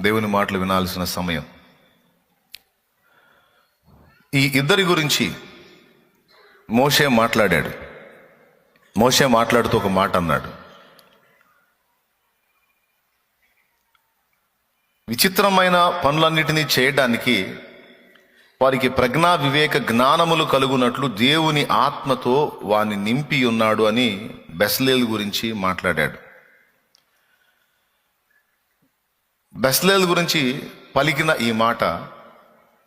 దేవుని మాటలు వినాల్సిన సమయం. ఈ ఇద్దరి గురించి మోషే మాట్లాడాడు. మోషే మాట్లాడుతూ ఒక మాట అన్నాడు. విచిత్రమైన పనులన్నిటినీ చేయడానికి వారికి ప్రజ్ఞా వివేక జ్ఞానములు కలుగునట్లు దేవుని ఆత్మతో వాని నింపి ఉన్నాడు అని బెస్లేల్ గురించి మాట్లాడాడు. బెస్లేల్ గురించి పలికిన ఈ మాట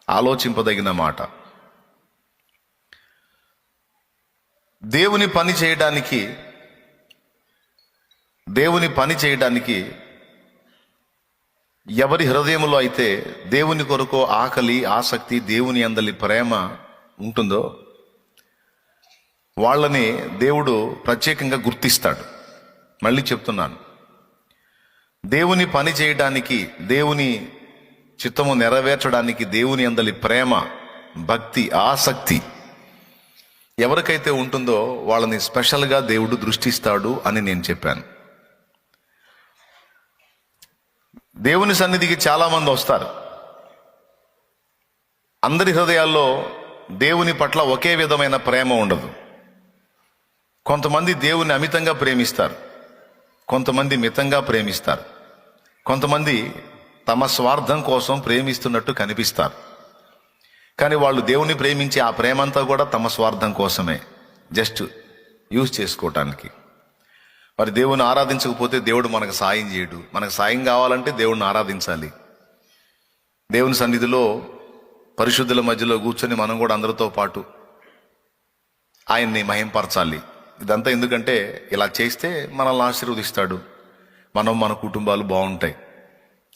ఆలోచింపదగిన మాట. దేవుని పని చేయడానికి ఎవరి హృదయంలో అయితే దేవుని కొరకు ఆకలి, ఆసక్తి, దేవుని అందలి ప్రేమ ఉంటుందో వాళ్ళని దేవుడు ప్రత్యేకంగా గుర్తిస్తాడు. మళ్ళీ చెప్తున్నాను, దేవుని పని చేయడానికి, దేవుని చిత్తము నెరవేర్చడానికి దేవుని అందలి ప్రేమ, భక్తి, ఆసక్తి ఎవరికైతే ఉంటుందో వాళ్ళని స్పెషల్గా దేవుడు దృష్టిస్తాడు అని నేను చెప్పాను. దేవుని సన్నిధికి చాలామంది వస్తారు. అందరి హృదయాల్లో దేవుని పట్ల ఒకే విధమైన ప్రేమ ఉండదు. కొంతమంది దేవుని అమితంగా ప్రేమిస్తారు, కొంతమంది మితంగా ప్రేమిస్తారు, కొంతమంది తమ స్వార్థం కోసం ప్రేమిస్తున్నట్టు కనిపిస్తారు. కానీ వాళ్ళు దేవుని ప్రేమించే ఆ ప్రేమంతా కూడా తమ స్వార్థం కోసమే, జస్ట్ యూజ్ చేసుకోవటానికి. మరి దేవుని ఆరాధించకపోతే దేవుడు మనకు సాయం చేయడు. మనకు సాయం కావాలంటే దేవుడిని ఆరాధించాలి. దేవుని సన్నిధిలో పరిశుద్ధుల మధ్యలో కూర్చొని మనం కూడా అందరితో పాటు ఆయన్ని మహింపరచాలి. ఇదంతా ఎందుకంటే ఇలా చేస్తే మనల్ని ఆశీర్వదిస్తాడు, మనం మన కుటుంబాలు బాగుంటాయి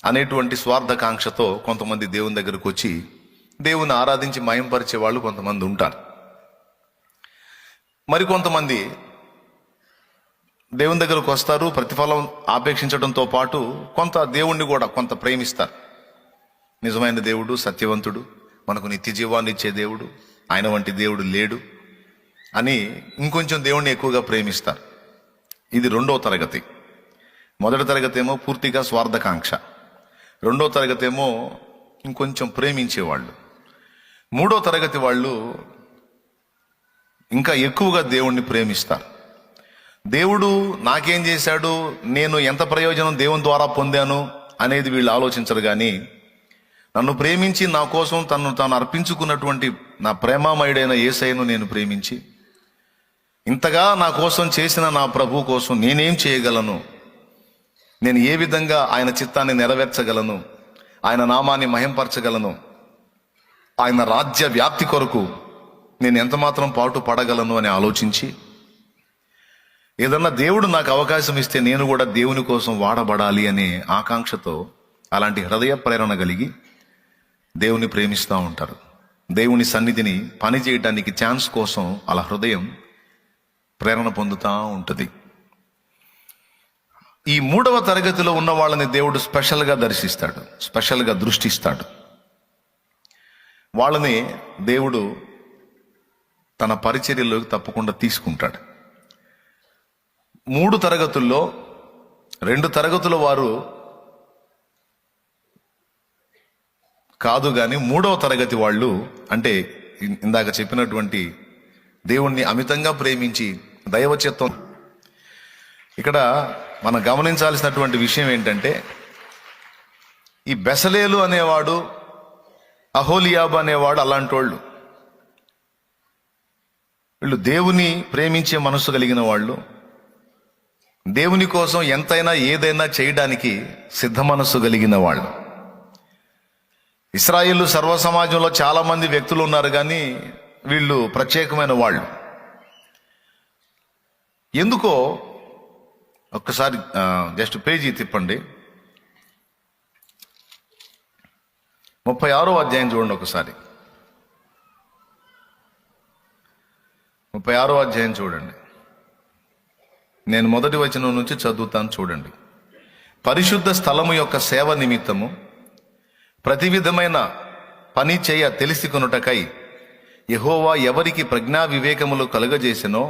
అనేటువంటి స్వార్థకాంక్షతో కొంతమంది దేవుని దగ్గరకు వచ్చి దేవుని ఆరాధించి మహింపరిచే వాళ్ళు కొంతమంది ఉంటారు. మరి కొంతమంది దేవుని దగ్గరకు వస్తారు, ప్రతిఫలం ఆపేక్షించడంతో పాటు కొంత దేవుణ్ణి కూడా కొంత ప్రేమిస్తారు. నిజమైన దేవుడు, సత్యవంతుడు, మనకు నిత్య జీవాన్ని ఇచ్చే దేవుడు, ఆయన వంటి దేవుడు లేడు అని ఇంకొంచెం దేవుణ్ణి ఎక్కువగా ప్రేమిస్తారు. ఇది 2వ తరగతి. మొదటి తరగతి ఏమో పూర్తిగా స్వార్థకాంక్ష, 2వ తరగతి ఏమో ఇంకొంచెం ప్రేమించేవాళ్ళు, 3వ తరగతి వాళ్ళు ఇంకా ఎక్కువగా దేవుణ్ణి ప్రేమిస్తారు. దేవుడు నాకేం చేశాడు, నేను ఎంత ప్రయోజనం దేవుని ద్వారా పొందాను అనేది వీళ్ళు ఆలోచించరు. కానీ నన్ను ప్రేమించి నా కోసం తాను అర్పించుకున్నటువంటి నా ప్రేమామయుడైన యేసయ్యను నేను ప్రేమించి, ఇంతగా నా కోసం చేసిన నా ప్రభు కోసం నేనేం చేయగలను, నేను ఏ విధంగా ఆయన చిత్తాన్ని నెరవేర్చగలను, ఆయన నామాన్ని మహింపరచగలను, ఆయన రాజ్య వ్యాప్తి కొరకు నేను ఎంతమాత్రం పాటు పడగలను అని ఆలోచించి, ఏదన్నా దేవుడు నాకు అవకాశం ఇస్తే నేను కూడా దేవుని కోసం వాడబడాలి అనే ఆకాంక్షతో, అలాంటి హృదయ ప్రేరణ కలిగి దేవుని ప్రేమిస్తూ ఉంటారు. దేవుని సన్నిధిని పని చేయడానికి ఛాన్స్ కోసం అలా హృదయం ప్రేరణ పొందుతూ ఉంటుంది. ఈ 3వ తరగతిలో ఉన్న వాళ్ళని దేవుడు స్పెషల్గా దర్శిస్తాడు, స్పెషల్గా దృష్టిస్తాడు. వాళ్ళని దేవుడు తన పరిచర్యలోకి తప్పకుండా తీసుకుంటాడు. 3 తరగతుల్లో 2 తరగతుల వారు కాదు, కానీ 3వ తరగతి వాళ్ళు, అంటే ఇందాక చెప్పినటువంటి దేవుణ్ణి అమితంగా ప్రేమించి దైవచిత్తం. ఇక్కడ మనం గమనించాల్సినటువంటి విషయం ఏంటంటే, ఈ బెసలేలు అనేవాడు, అహోలియాబు అనేవాడు అలాంటి వాళ్ళు. వీళ్ళు దేవుని ప్రేమించే మనసు కలిగిన వాళ్ళు, దేవుని కోసం ఎంతైనా ఏదైనా చేయడానికి సిద్ధ మనస్సు కలిగిన వాళ్ళు. ఇశ్రాయేలు సర్వ సమాజంలో చాలా మంది వ్యక్తులు ఉన్నారు, కానీ వీళ్ళు ప్రత్యేకమైన వాళ్ళు. ఎందుకో ఒక్కసారి జస్ట్ పేజీ తిప్పండి, 36వ అధ్యాయం చూడండి. ఒకసారి 36వ అధ్యాయం చూడండి. నేను మొదటి వచనం నుంచి చదువుతాను, చూడండి. పరిశుద్ధ స్థలము యొక్క సేవ నిమిత్తము ప్రతి విధమైన పని చేయ తెలిసికొనుటకై యెహోవా ఎవరికి ప్రజ్ఞా వివేకములు కలుగజేసెనో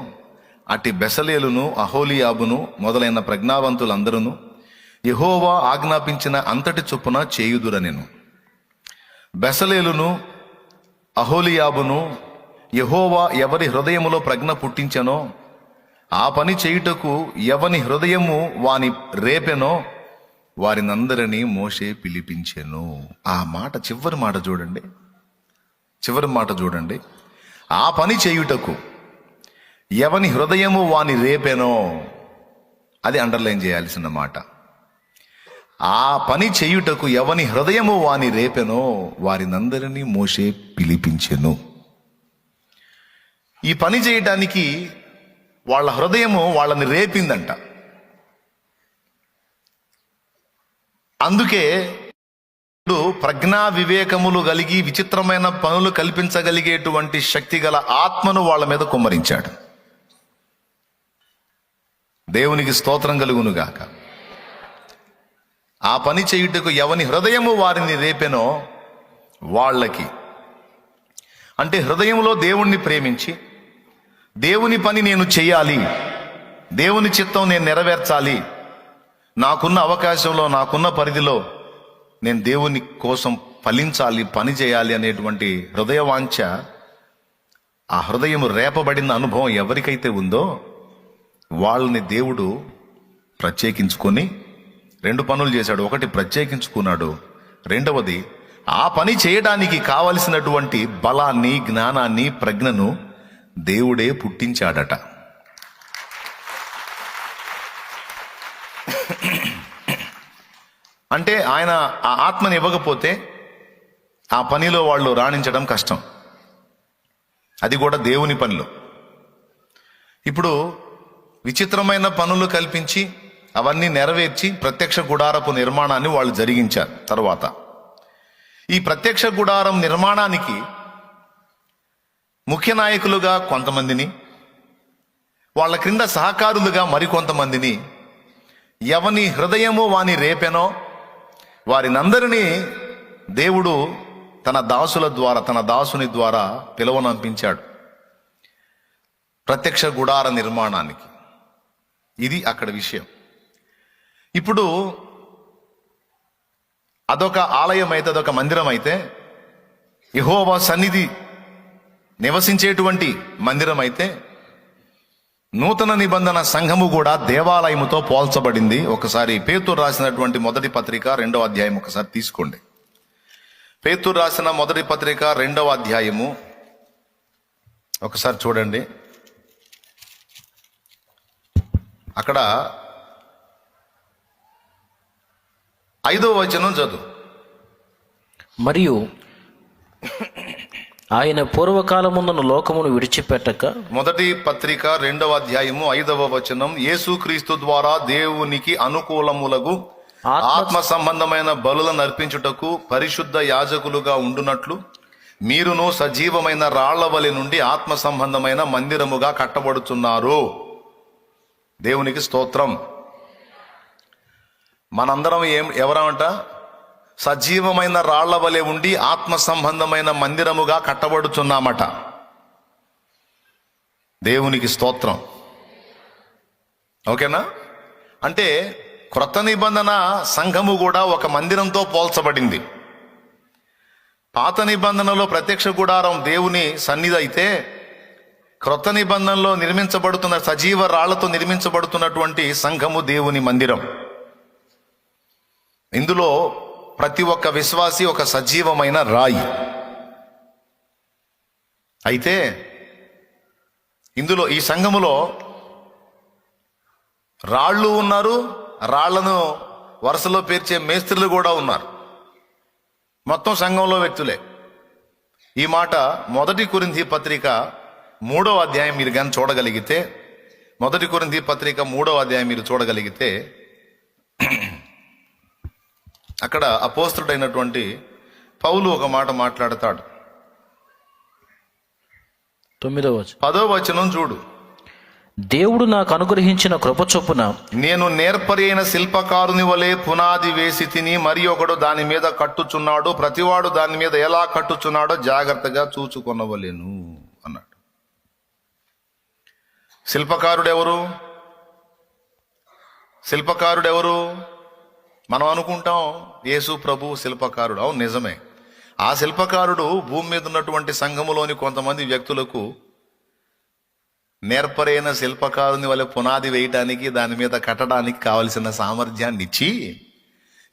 అట్టి బెసలేలును, అహోలియాబును మొదలైన ప్రజ్ఞావంతులందరూ యెహోవా ఆజ్ఞాపించిన అంతటి చొప్పున చేయుదురనెను. బెసలేలును అహోలియాబును యెహోవా ఎవరి హృదయములో ప్రజ్ఞ పుట్టించెనో ఆ పని చేయుటకు ఎవని హృదయము వాని రేపెనో వారినందరినీ మోషే పిలిపించెను. ఆ మాట, చివరి మాట చూడండి. ఆ పని చేయుటకు ఎవని హృదయము వాని రేపెనో, అది అండర్లైన్ చేయాల్సిన మాట. ఆ పని చేయుటకు ఎవని హృదయము వాని రేపెనో వారినందరినీ మోషే పిలిపించెను. ఈ పని చేయడానికి వాళ్ళ హృదయము వాళ్ళని రేపిందంట. అందుకే ప్రజ్ఞా వివేకములు కలిగి విచిత్రమైన పనులు కల్పించగలిగేటువంటి శక్తి గల ఆత్మను వాళ్ళ మీద కుమ్మరించాడు. దేవునికి స్తోత్రం కలుగునుగాక. ఆ పని చేయుటకు ఎవని హృదయము వారిని రేపెనో వాళ్ళకి, అంటే హృదయంలో దేవుణ్ణి ప్రేమించి దేవుని పని నేను చేయాలి, దేవుని చిత్తం నేను నెరవేర్చాలి, నాకున్న అవకాశంలో నాకున్న పరిధిలో నేను దేవుని కోసం ఫలించాలి, పని చేయాలి అనేటువంటి హృదయవాంఛ, ఆ హృదయం రేపబడిన అనుభవం ఎవరికైతే ఉందో వాళ్ళని దేవుడు ప్రత్యేకించుకొని 2 పనులు చేశాడు. ఒకటి, ప్రత్యేకించుకున్నాడు. రెండవది, ఆ పని చేయడానికి కావలసినటువంటి బలాన్ని, జ్ఞానాన్ని, ప్రజ్ఞను దేవుడే పుట్టించాడట. అంటే ఆయన ఆ ఆత్మని ఇవ్వకపోతే ఆ పనిలో వాళ్ళు రాణించడం కష్టం. అది కూడా దేవుని పనిలో. ఇప్పుడు విచిత్రమైన పనులు కల్పించి అవన్నీ నెరవేర్చి ప్రత్యక్ష గుడారపు నిర్మాణాన్ని వాళ్ళు జరిగించారు. తర్వాత ఈ ప్రత్యక్ష గుడారం నిర్మాణానికి ముఖ్య నాయకులుగా కొంతమందిని, వాళ్ళ క్రింద సహకారులుగా మరికొంతమందిని, ఎవని హృదయము వాని రేపెనో వారినందరినీ దేవుడు తన దాసుల ద్వారా, తన దాసుని ద్వారా పిలువనంపించాడు ప్రత్యక్ష గుడార నిర్మాణానికి. ఇది అక్కడ విషయం. ఇప్పుడు అదొక ఆలయం అయితే, అదొక మందిరం అయితే, యెహోవా సన్నిధి నివసించేటువంటి మందిరం అయితే, నూతన నిబంధన సంఘము కూడా దేవాలయముతో పోల్చబడింది. ఒకసారి పేతురు రాసినటువంటి మొదటి పత్రిక 2వ అధ్యాయం ఒకసారి తీసుకోండి. పేతురు రాసిన మొదటి పత్రిక 2వ అధ్యాయము ఒకసారి చూడండి. అక్కడ 5వ వచనం చదువు. మరియు ఆయన పూర్వకాలముందున లోకమును విడిచిపెట్టక, మొదటి పత్రిక 2వ అధ్యాయము 5వ వచనం, యేసుక్రీస్తు ద్వారా దేవునికి అనుకూలములగు ఆత్మ సంబంధమైన బలులను అర్పించుటకు పరిశుద్ధ యాజకులుగా ఉండునట్లు మీరును సజీవమైన రాళ్ల వలె నుండి ఆత్మ సంబంధమైన మందిరముగా కట్టబడుచున్నారు. దేవునికి స్తోత్రం. మనందరం ఎవరమంట? సజీవమైన రాళ్ల వలె ఉండి ఆత్మ సంబంధమైన మందిరముగా కట్టబడుచున్నామట. దేవునికి స్తోత్రం. ఓకేనా? అంటే క్రొత్త నిబంధన సంఘము కూడా ఒక మందిరంతో పోల్చబడింది. పాత నిబంధనలో ప్రత్యక్ష గుడారం దేవుని సన్నిధి అయితే, క్రొత్త నిబంధనలో నిర్మించబడుతున్న సజీవ రాళ్లతో నిర్మించబడుతున్నటువంటి సంఘము దేవుని మందిరం. ఇందులో ప్రతి ఒక్క విశ్వాసి ఒక సజీవమైన రాయి. అయితే ఇందులో, ఈ సంఘములో రాళ్ళు ఉన్నారు, రాళ్లను వరుసలో పేర్చే మేస్త్రులు కూడా ఉన్నారు. మొత్తం సంఘంలో వ్యక్తులే. ఈ మాట మొదటి కొరింథీ పత్రిక 3వ అధ్యాయం మీరు కానీ చూడగలిగితే, మొదటి కొరింథీ పత్రిక 3వ అధ్యాయం మీరు చూడగలిగితే, అక్కడ అపోస్తలుడైనటువంటి పౌలు ఒక మాట మాట్లాడతాడు. 9వ వచనం చూడు. దేవుడు నాకు అనుగ్రహించిన కృప చొప్పున నేను నేర్పరి అయిన శిల్పకారుని వలె పునాది వేసి తిని, మరి ఒకడు దాని మీద కట్టుచున్నాడు, ప్రతివాడు దాని మీద ఎలా కట్టుచున్నాడో జాగ్రత్తగా చూచుకొనవలెను అన్నాడు. శిల్పకారుడెవరు? మనం అనుకుంటాం యేసు ప్రభు శిల్పకారుడు. అవును, నిజమే. ఆ శిల్పకారుడు భూమి మీద ఉన్నటువంటి సంఘములోని కొంతమంది వ్యక్తులకు నేర్పరైన శిల్పకారుని వల్ల పునాది వేయటానికి, దాని మీద కట్టడానికి కావలసిన సామర్థ్యాన్ని ఇచ్చి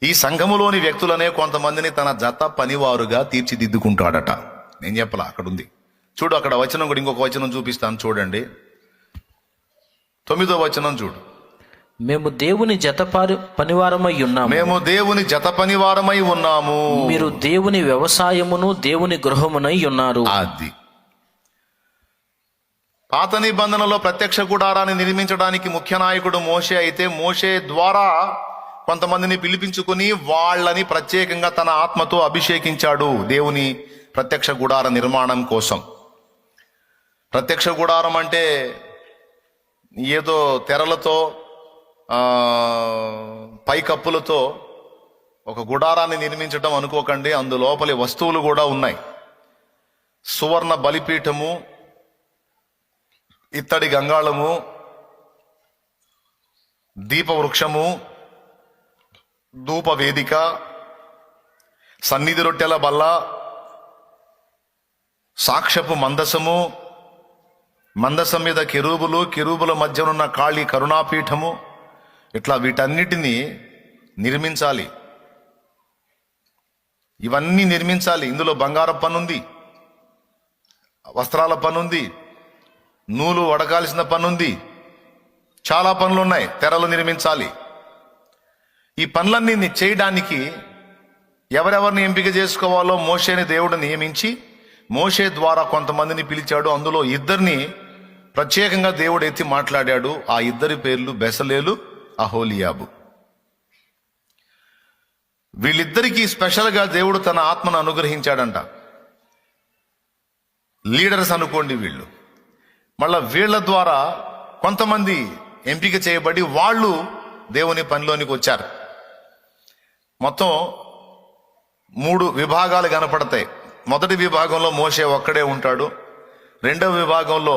ఈ సంఘములోని వ్యక్తులనే కొంతమందిని తన జత పనివారుగా తీర్చిదిద్దుకుంటాడట. నేను చెప్పలా, అక్కడ ఉంది చూడు. అక్కడ వచనం కూడా, ఇంకొక వచనం చూపిస్తాను చూడండి. 9వ వచనం చూడు. మేము దేవుని పనివారమై ఉన్నాము. మేము దేవుని జత పనివారమై ఉన్నాము. మీరు దేవుని వ్యవసాయమును దేవుని గృహమునై ఉన్నారు. అది పాత నిబంధనలో ప్రత్యక్ష గుడారాన్ని నిర్మించడానికి ముఖ్య నాయకుడు మోషే అయితే, మోషే ద్వారా కొంతమందిని పిలిపించుకుని వాళ్ళని ప్రత్యేకంగా తన ఆత్మతో అభిషేకించాడు దేవుని ప్రత్యక్ష గుడార నిర్మాణం కోసం. ప్రత్యక్ష గుడారం అంటే ఏదో తెరలతో పైకప్పులతో ఒక గుడారాన్ని నిర్మించడం అనుకోకండి. అందులోపలి వస్తువులు కూడా ఉన్నాయి. సువర్ణ బలిపీఠము, ఇత్తడి గంగాళము, దీపవృక్షము, ధూపవేదిక, సన్నిధి రొట్టెల బల్ల, సాక్ష్యపు మందసము, మందసం మీద కెరూబులు, కెరూబుల మధ్యనున్న ఖాళీ కరుణాపీఠము, ఇట్లా వీటన్నిటినీ నిర్మించాలి. ఇవన్నీ నిర్మించాలి. ఇందులో బంగారం పనుంది, వస్త్రాల పనుంది, నూలు వడకాల్సిన పనుంది, చాలా పనులు ఉన్నాయి. తెరలు నిర్మించాలి. ఈ పనులన్నీ చేయడానికి ఎవరెవరిని ఎంపిక చేసుకోవాలో మోషేని దేవుడు నియమించి మోషే ద్వారా కొంతమందిని పిలిచాడు. అందులో ఇద్దరిని ప్రత్యేకంగా దేవుడు ఎత్తి మాట్లాడాడు. ఆ ఇద్దరి పేర్లు బెసలేలు, అహోలియాబు. వీళ్ళిద్దరికీ స్పెషల్గా దేవుడు తన ఆత్మను అనుగ్రహించాడంట. లీడర్స్ అనుకోండి వీళ్ళు. మళ్ళా వీళ్ళ ద్వారా కొంతమంది ఎంపిక చేయబడి వాళ్ళు దేవుని పనిలోనికి వచ్చారు. మొత్తం 3 విభాగాలు కనపడతాయి. మొదటి విభాగంలో మోషే ఒక్కడే ఉంటాడు. రెండవ విభాగంలో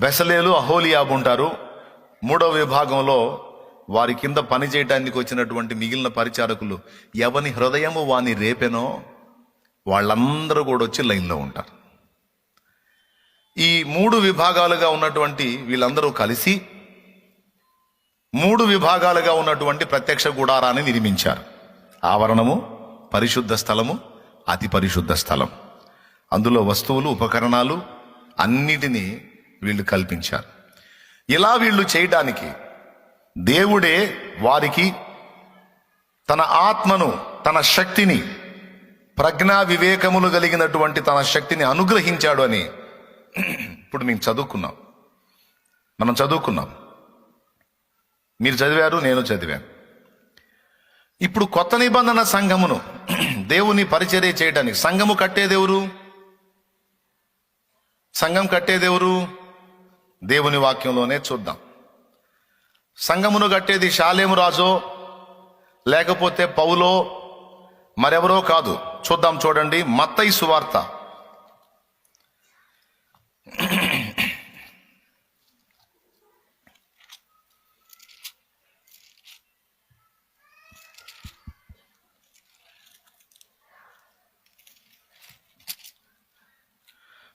బెసలేలు, అహోలియాబు ఉంటారు. మూడవ విభాగంలో వారి కింద పని చేయడానికి వచ్చినటువంటి మిగిలిన పరిచారకులు, ఎవని హృదయము వాని రేపెనో వాళ్ళందరూ కూడా వచ్చి లైన్లో ఉంటారు. ఈ 3 విభాగాలుగా ఉన్నటువంటి వీళ్ళందరూ కలిసి 3 విభాగాలుగా ఉన్నటువంటి ప్రత్యక్ష గుడారాన్ని నిర్మించారు. ఆవరణము, పరిశుద్ధ స్థలము, అతి పరిశుద్ధ స్థలం. అందులో వస్తువులు, ఉపకరణాలు అన్నిటినీ వీళ్ళు కల్పించారు. ఇలా వీళ్ళు చేయడానికి దేవుడే వారికి తన ఆత్మను, తన శక్తిని, ప్రజ్ఞా వివేకములు కలిగినటువంటి తన శక్తిని అనుగ్రహించాడు అని ఇప్పుడు మేము మనం చదువుకున్నాం. మీరు చదివారు, నేను చదివాను. ఇప్పుడు కొత్త నిబంధన సంఘమును దేవుని పరిచర్య చేయడానికి సంఘము కట్టేదెవరు? సంఘం కట్టేదెవరు? దేవుని వాక్యంలోనే చూద్దాం. సంఘమును కట్టేది షాలేము రాజో లేకపోతే పౌలో మరెవరో కాదు. చూద్దాం, చూడండి. మత్తయి సువార్త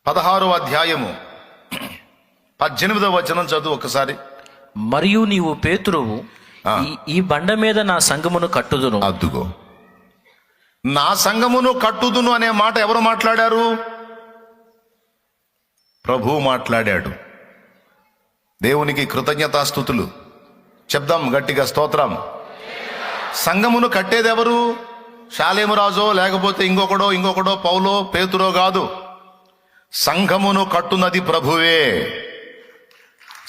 16వ అధ్యాయము 18వ వచనం చదువు ఒకసారి. మరియు నీవు పేతురువు, ఈ బండ మీద నా సంఘమును కట్టుదును. అద్దుగో, నా సంఘమును కట్టుదును అనే మాట ఎవరు మాట్లాడారు? ప్రభువు మాట్లాడాడు. దేవునికి కృతజ్ఞతాస్తుతులు చెప్దాం గట్టిగా, స్తోత్రం. సంఘమును కట్టేది ఎవరు? షాలేము రాజో లేకపోతే ఇంకొకడో పౌలో పేతురో కాదు. సంఘమును కట్టునది ప్రభువే,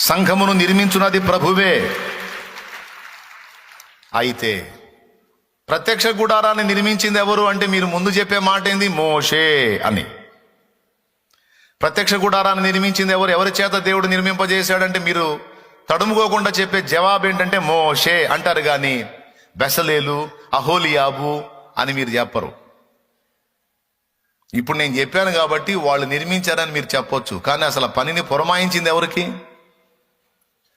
సంఘమును నిర్మించున్నది ప్రభువే. అయితే ప్రత్యక్ష గుడారాన్ని నిర్మించింది ఎవరు అంటే మీరు ముందు చెప్పే మాట ఏంది? మోషే అని. ప్రత్యక్ష గుడారాన్ని నిర్మించింది ఎవరు? ఎవరి చేత దేవుడు నిర్మింపజేశాడంటే మీరు తడుముకోకుండా చెప్పే జవాబు ఏంటంటే మోషే అంటారు. కానీ బెసలేలు, అహోలియాబు అని మీరు చెప్పరు. ఇప్పుడు నేను చెప్పాను కాబట్టి వాళ్ళు నిర్మించారని మీరు చెప్పొచ్చు, కానీ అసలు పనిని పురమాయించింది ఎవరికి?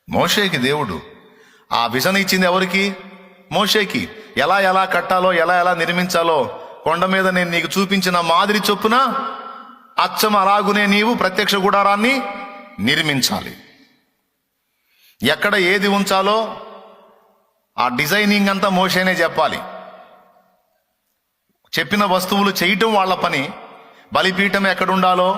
మోషేకి దేవుడు. ఆ విజన్ ఇచ్చింది ఎవరికి? మోషేకి. ఎలా ఎలా కట్టాలో ఎలా ఎలా నిర్మించాలో కొండ మీద నేను నీకు చూపించిన మాదిరి చొప్పున అచ్చం అలాగునే నీవు ప్రత్యక్ష గుడారాన్ని నిర్మించాలి. ఎక్కడ ఏది ఉంచాలో ఆ డిజైనింగ్ అంతా మోషేనే చెప్పాలి. చెప్పిన వస్తువులు చేయటం వాళ్ళ పని. బలిపీఠం ఎక్కడుండాలో,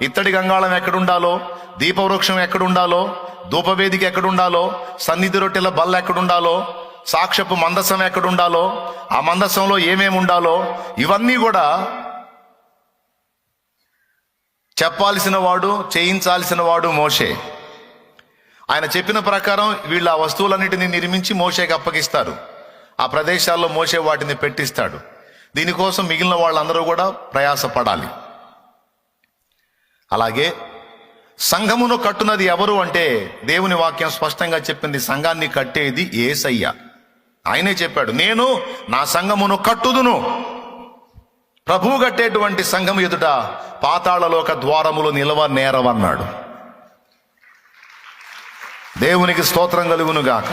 ఇత్తడి గంగాళం ఎక్కడుండాలో, దీపవృక్షం ఎక్కడుండాలో, ధూపవేదిక ఎక్కడుండాలో, సన్నిధి రొట్టెల బల్ల ఎక్కడుండాలో, సాక్ష్యపు మందసం ఎక్కడుండాలో, ఆ మందసంలో ఏమేమి ఉండాలో ఇవన్నీ కూడా చెప్పాల్సిన వాడు, చేయించాల్సిన వాడు మోషే. ఆయన చెప్పిన ప్రకారం వీళ్ళు ఆ వస్తువులన్నిటిని నిర్మించి మోషేకి అప్పగిస్తారు. ఆ ప్రదేశాల్లో మోషే వాటిని పెట్టిస్తాడు. దీనికోసం మిగిలిన వాళ్ళందరూ కూడా ప్రయాసపడాలి. అలాగే సంఘమును కట్టునది ఎవరు అంటే దేవుని వాక్యం స్పష్టంగా చెప్పింది, సంఘాన్ని కట్టేది యేసయ్య. ఆయనే చెప్పాడు, నేను నా సంఘమును కట్టుదును. ప్రభువు కట్టేటువంటి సంఘం ఎదుట పాతాళలోక ద్వారములు నిలవ నేరవన్నాడు. దేవునికి స్తోత్రం కలుగును గాక.